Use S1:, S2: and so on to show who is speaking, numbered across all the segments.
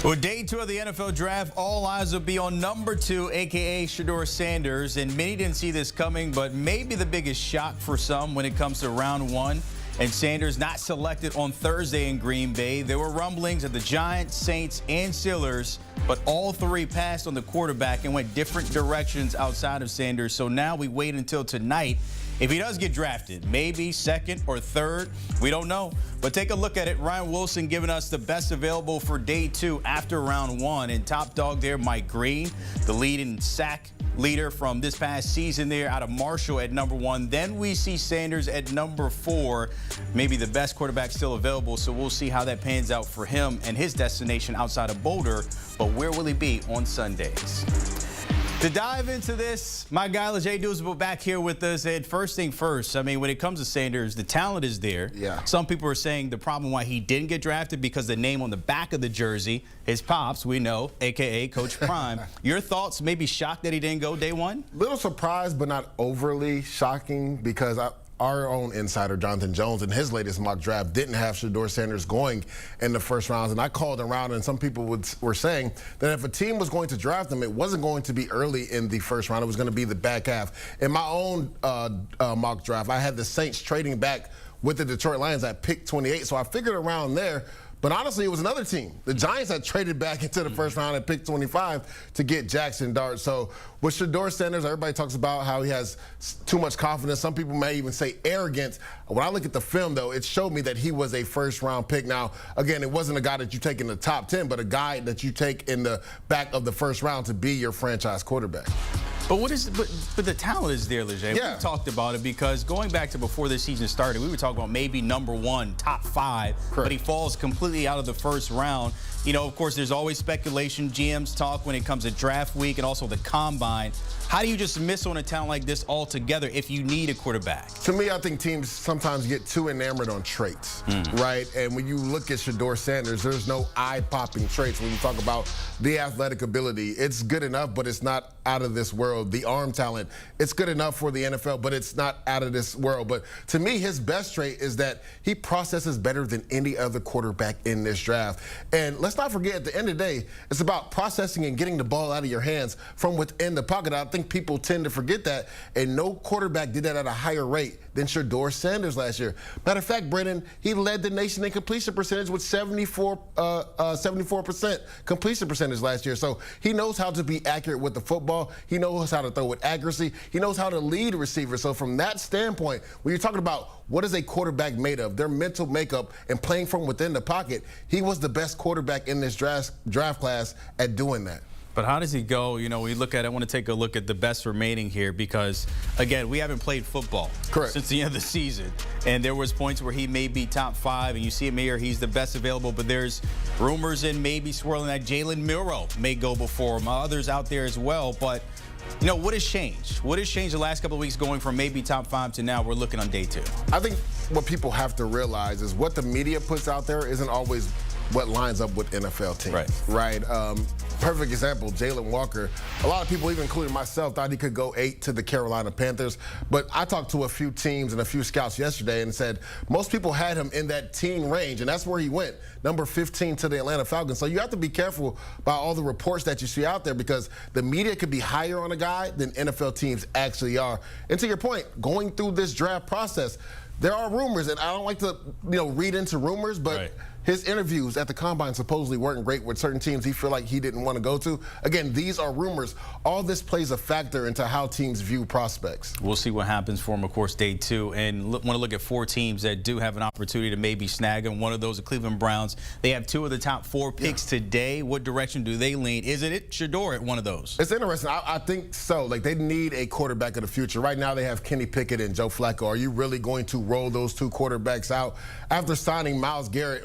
S1: Well, day 2 of the NFL draft, all eyes will be on number 2, a.k.a. Shedeur Sanders. And many didn't see this coming, but maybe the biggest shock for some when it comes to round 1. And Sanders not selected on Thursday in Green Bay. There were rumblings of the Giants, Saints, and Steelers, but all 3 passed on the quarterback and went different directions outside of Sanders. So now we wait until tonight. If he does get drafted, maybe 2nd or 3rd, we don't know. But take a look at it. Ryan Wilson giving us the best available for day 2 after round 1. And top dog there, Mike Green, the leading sack leader from this past season there out of Marshall at number 1. Then we see Sanders at number 4, maybe the best quarterback still available. So we'll see how that pans out for him and his destination outside of Boulder. But where will he be on Sundays? To dive into this, my guy Leger Douzable back here with us. And first thing first, I mean, when it comes to Sanders, the talent is there.
S2: Yeah.
S1: Some people are saying the problem why he didn't get drafted because the name on the back of the jersey, his pops, we know, a.k.a. Coach Prime. Your thoughts, maybe shocked that he didn't go day 1?
S2: Little surprised, but not overly shocking because our own insider, Jonathan Jones, in his latest mock draft, didn't have Shedeur Sanders going in the first round. And I called around, and some people were saying that if a team was going to draft him, it wasn't going to be early in the first round. It was going to be the back half. In my own mock draft, I had the Saints trading back with the Detroit Lions at pick 28. So I figured around there. But honestly, it was another team. The Giants had traded back into the first round at pick 25 to get Jackson Dart. So with Shedeur Sanders, everybody talks about how he has too much confidence. Some people may even say arrogance. When I look at the film, though, it showed me that he was a first-round pick. Now, again, it wasn't a guy that you take in the top 10, but a guy that you take in the back of the first round to be your franchise quarterback.
S1: But but the talent is there, Leger.
S2: Yeah.
S1: We talked about it because going back to before the season started, we were talking about maybe number 1, top 5,
S2: Correct.
S1: but he falls completely out of the first round. You know, of course, there's always speculation. GMs talk when it comes to draft week and also the combine. How do you just miss on a talent like this altogether if you need a quarterback?
S2: To me, I think teams sometimes get too enamored on traits, right? And when you look at Shedeur Sanders, there's no eye-popping traits when you talk about the athletic ability. It's good enough, but it's not out of this world. The arm talent, it's good enough for the NFL, but it's not out of this world. But to me, his best trait is that he processes better than any other quarterback in this draft. And let's not forget, at the end of the day, it's about processing and getting the ball out of your hands from within the pocket. I think people tend to forget that, and no quarterback did that at a higher rate than Shedeur Sanders last year. Matter of fact, Brennan, he led the nation in completion percentage with 74% completion percentage last year. So he knows how to be accurate with the football. He knows how to throw with accuracy. He knows how to lead receivers. So from that standpoint, when you're talking about what is a quarterback made of, their mental makeup and playing from within the pocket, he was the best quarterback in this draft class at doing that.
S1: But how does he go? You know, we look at, I want to take a look at the best remaining here because, again, we haven't played football since the end of the season. And there was points where he may be top 5, and you see him here, he's the best available. But there's rumors and maybe swirling that Jalen Milroe may go before him. Others out there as well. But, you know, what has changed? What has changed the last couple of weeks going from maybe top 5 to now we're looking on day 2?
S2: I think what people have to realize is what the media puts out there isn't always what lines up with NFL teams. Right? Perfect example, Jalen Walker. A lot of people, even including myself, thought he could go 8 to the Carolina Panthers. But I talked to a few teams and a few scouts yesterday and said most people had him in that teen range, and that's where he went, number 15 to the Atlanta Falcons. So you have to be careful about all the reports that you see out there because the media could be higher on a guy than NFL teams actually are. And to your point, going through this draft process, there are rumors, and I don't like to, read into rumors, but his interviews at the Combine supposedly weren't great with certain teams he feel like he didn't want to go to. Again, these are rumors. All this plays a factor into how teams view prospects.
S1: We'll see what happens for him, of course, day 2. And want to look at 4 teams that do have an opportunity to maybe snag him. One of those, the Cleveland Browns. They have 2 of the top 4 picks today. What direction do they lean? Is it Shedeur at one of those?
S2: It's interesting. I think so. Like, they need a quarterback of the future. Right now, they have Kenny Pickett and Joe Flacco. Are you really going to roll those 2 quarterbacks out? After signing Myles Garrett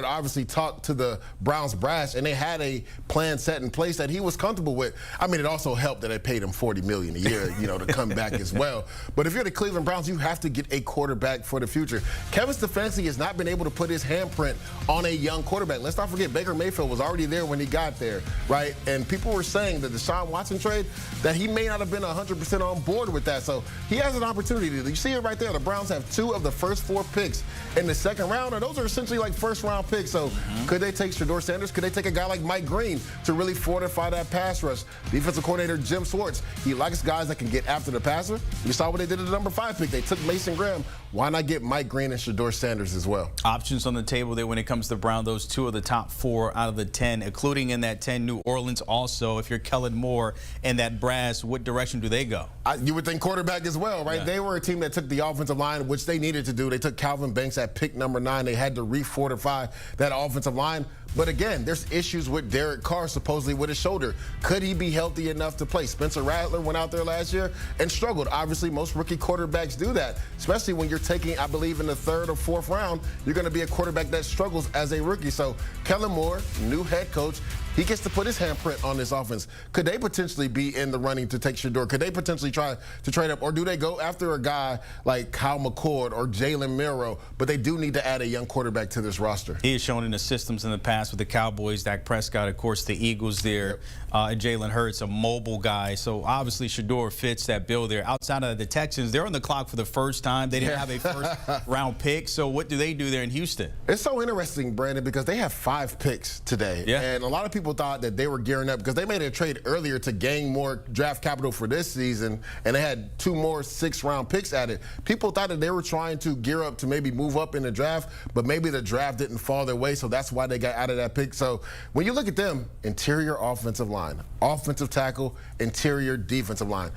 S2: obviously talked to the Browns brass, and they had a plan set in place that he was comfortable with. I mean, it also helped that they paid him $40 million a year, to come back as well. But if you're the Cleveland Browns, you have to get a quarterback for the future. Kevin Stefanski has not been able to put his handprint on a young quarterback. Let's not forget, Baker Mayfield was already there when he got there, right? And people were saying that the Deshaun Watson trade, that he may not have been 100% on board with that. So he has an opportunity. You see it right there. The Browns have 2 of the first 4 picks in the second round, and those are essentially like first first-round pick. So could they take Shedeur Sanders? Could they take a guy like Mike Green to really fortify that pass rush? Defensive coordinator Jim Schwartz, he likes guys that can get after the passer. You saw what they did at the number 5 pick. They took Mason Graham. Why not get Mike Green and Shedeur Sanders as well?
S1: Options on the table there when it comes to Brown. Those 2 of the top 4 out of the 10, including in that 10 New Orleans also. If you're Kellen Moore and that brass, what direction do they go?
S2: You would think quarterback as well, right?
S1: Yeah.
S2: They were a team that took the offensive line, which they needed to do. They took Calvin Banks at pick number 9. They had to refortify that offensive line. But again, there's issues with Derek Carr, supposedly with his shoulder. Could he be healthy enough to play? Spencer Rattler went out there last year and struggled. Obviously, most rookie quarterbacks do that, especially when you're taking, I believe, in the 3rd or 4th round, you're going to be a quarterback that struggles as a rookie. So Kellen Moore, new head coach, he gets to put his handprint on this offense. Could they potentially be in the running to take Shedeur? Could they potentially try to trade up? Or do they go after a guy like Kyle McCord or Jalen Milroe? But they do need to add a young quarterback to this roster.
S1: He has shown in the systems in the past with the Cowboys, Dak Prescott, of course, the Eagles there, and Jalen Hurts, a mobile guy. So obviously Shedeur fits that bill there. Outside of the Texans, they're on the clock for the first time. They didn't have a first-round pick. So what do they do there in Houston?
S2: It's so interesting, Brandon, because they have 5 picks today.
S1: Yeah.
S2: And a lot of people thought that they were gearing up because they made a trade earlier to gain more draft capital for this season, and they had 2 more 6th-round picks added. People thought that they were trying to gear up to maybe move up in the draft, but maybe the draft didn't fall their way, so that's why they got out of that pick. So when you look at them, interior offensive line, offensive tackle, interior defensive line.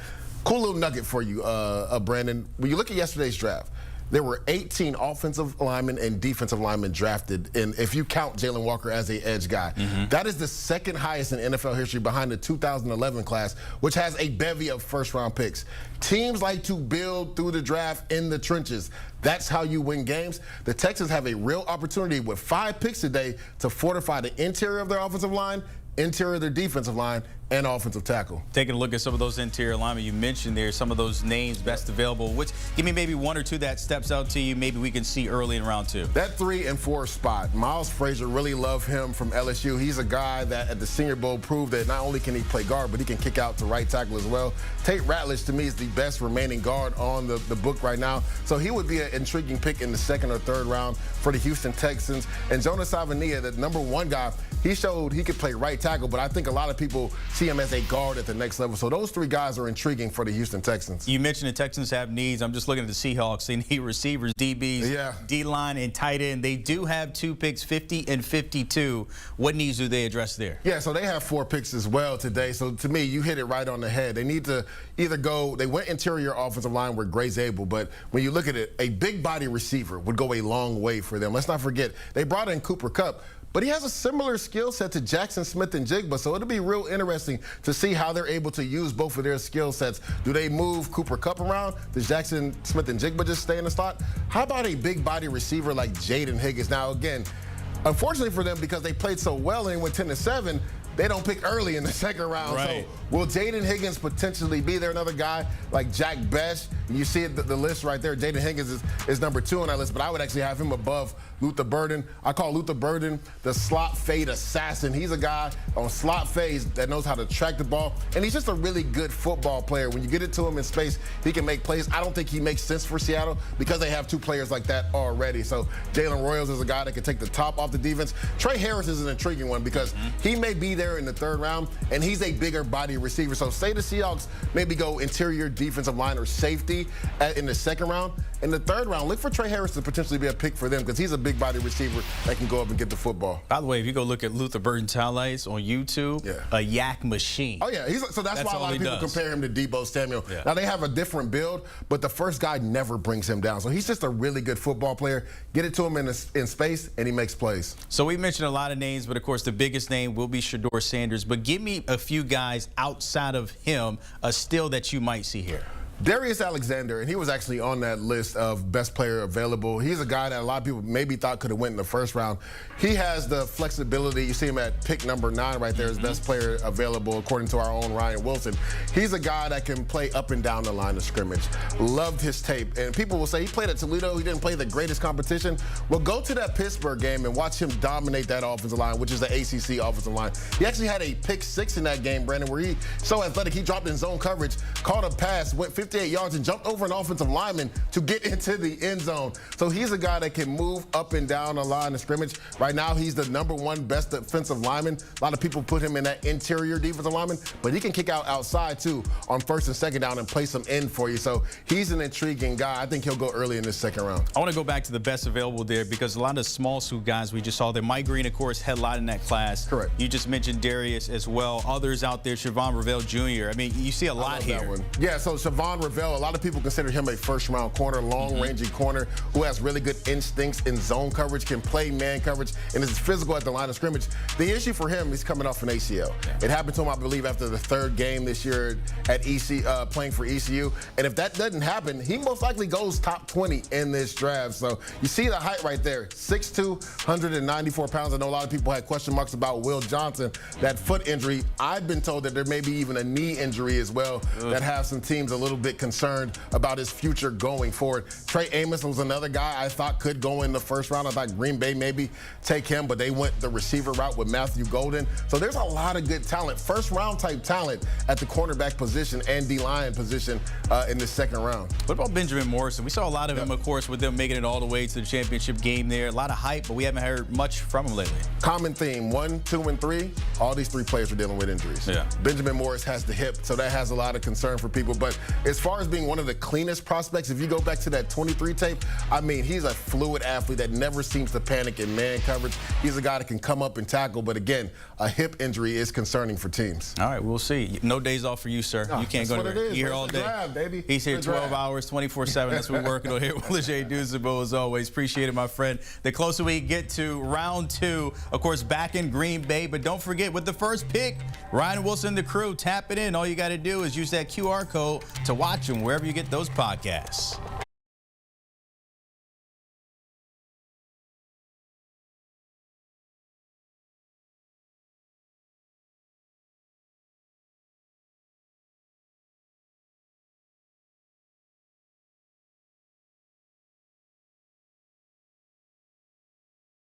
S2: Cool little nugget for you, Brandon. When you look at yesterday's draft, there were 18 offensive linemen and defensive linemen drafted, and if you count Jalen Walker as an edge guy, that is the 2nd highest in NFL history behind the 2011 class, which has a bevy of first-round picks. Teams like to build through the draft in the trenches. That's how you win games. The Texans have a real opportunity with 5 picks today to fortify the interior of their offensive line, interior of their defensive line, and offensive tackle.
S1: Taking a look at some of those interior linemen you mentioned there, some of those names best available. Give me maybe 1 or 2 that steps out to you, maybe we can see early in round 2.
S2: That 3 and 4 spot, Miles Frazier, really love him from LSU. He's a guy that at the Senior Bowl proved that not only can he play guard, but he can kick out to right tackle as well. Tate Ratledge, to me, is the best remaining guard on the book right now. So he would be an intriguing pick in the 2nd or 3rd round for the Houston Texans. And Jonas Savania, the number 1 guy, he showed he could play right tackle, but I think a lot of people see him as a guard at the next level. So those 3 guys are intriguing for the Houston Texans.
S1: You mentioned the Texans have needs. I'm just looking at the Seahawks. They need receivers, DBs, D-line, and tight end. They do have 2 picks, 50 and 52. What needs do they address there?
S2: Yeah, so they have 4 picks as well today. So to me, you hit it right on the head. They need to either go, they went interior offensive line with Douzable, but when you look at it, a big body receiver would go a long way for them. Let's not forget, they brought in Cooper Kupp, but he has a similar skill set to Jackson Smith and Jigba, so it'll be real interesting to see how they're able to use both of their skill sets. Do they move Cooper Kupp around? Does Jackson Smith and Jigba just stay in the slot? How about a big body receiver like Jaden Higgins? Now, again, unfortunately for them, because they played so well and went 10-7, they don't pick early in the 2nd round.
S1: Right.
S2: So will Jaden Higgins potentially be there? Another guy like Jack Best. You see it, the list right there. Jaden Higgins is number 2 on that list, but I would actually have him above Luther Burden. I call Luther Burden the slot fade assassin. He's a guy on slot fades that knows how to track the ball, and he's just a really good football player. When you get it to him in space, he can make plays. I don't think he makes sense for Seattle because they have 2 players like that already. So Jalen Royals is a guy that can take the top off the defense. Trey Harris is an intriguing one because he may be there in the 3rd round, and he's a bigger body receiver. So say the Seahawks maybe go interior defensive line or safety in the 2nd round. In the 3rd round, look for Trey Harris to potentially be a pick for them because he's a big body receiver that can go up and get the football.
S1: By the way, if you go look at Luther Burden's highlights on YouTube, a yak machine.
S2: Oh, yeah. So that's why a lot of people compare him to Deebo Samuel.
S1: Yeah.
S2: Now, they have a different build, but the first guy never brings him down. So he's just a really good football player. Get it to him in space, and he makes plays.
S1: So we mentioned a lot of names, but, of course, the biggest name will be Shedeur Sanders. But give me a few guys outside of him, a still that you might see here.
S2: Darius Alexander, and he was actually on that list of best player available. He's a guy that a lot of people maybe thought could have went in the 1st round. He has the flexibility. You see him at pick number 9 right there as best player available according to our own Ryan Wilson. He's a guy that can play up and down the line of scrimmage. Loved his tape. And people will say he played at Toledo. He didn't play the greatest competition. Well, go to that Pittsburgh game and watch him dominate that offensive line, which is the ACC offensive line. He actually had a pick 6 in that game, Brandon, where he's so athletic. He dropped in zone coverage, caught a pass, went 50 58 yards and jumped over an offensive lineman to get into the end zone. So he's a guy that can move up and down the line of scrimmage. Right now, he's the #1 best defensive lineman. A lot of people put him in that interior defensive lineman, but he can kick outside too on 1st and 2nd down and play some end for you. So he's an intriguing guy. I think he'll go early in this 2nd round.
S1: I want to go back to the best available there because a lot of small suit guys we just saw there. Mike Green, of course, headlining that class.
S2: Correct.
S1: You just mentioned Darius as well. Others out there, Siobhan Ravel Jr. I mean, you see a lot here.
S2: Yeah, so Siobhan Ravel, a lot of people consider him a first-round corner, long-ranging corner who has really good instincts in zone coverage, can play man coverage, and is physical at the line of scrimmage. The issue for him is coming off an ACL. It happened to him, I believe, after the 3rd game this year at playing for ECU. And if that doesn't happen, he most likely goes top 20 in this draft. So you see the height right there, 6'2", 194 pounds. I know a lot of people had question marks about Will Johnson, that foot injury. I've been told that there may be even a knee injury as well that have some teams a little bit concerned about his future going forward. Trey Amos was another guy I thought could go in the 1st round. I thought Green Bay maybe take him, but they went the receiver route with Matthew Golden. So there's a lot of good talent, 1st round type talent at the cornerback position and D-line position in the 2nd round.
S1: What about Benjamin Morrison? We saw a lot of him, of course, with them making it all the way to the championship game there. A lot of hype, but we haven't heard much from him lately.
S2: Common theme, 1, 2, and 3, all these 3 players are dealing with injuries.
S1: Yeah.
S2: Benjamin Morris has the hip, so that has a lot of concern for people. But as far as being one of the cleanest prospects, if you go back to that 23 tape, I mean, he's a fluid athlete that never seems to panic in man coverage. He's a guy that can come up and tackle, but again, a hip injury is concerning for teams.
S1: All right, we'll see. No days off for you, sir.
S2: No,
S1: you can't go anywhere. You're here all day.
S2: Drive, baby.
S1: He's here 12 hours, 24/7. That's what we're working on here with Leger Douzable, as always. Appreciate it, my friend. The closer we get to round 2, of course, back in Green Bay, but don't forget, with the 1st pick, Ryan Wilson, the crew, tap it in. All you got to do is use that QR code to watch them wherever you get those podcasts.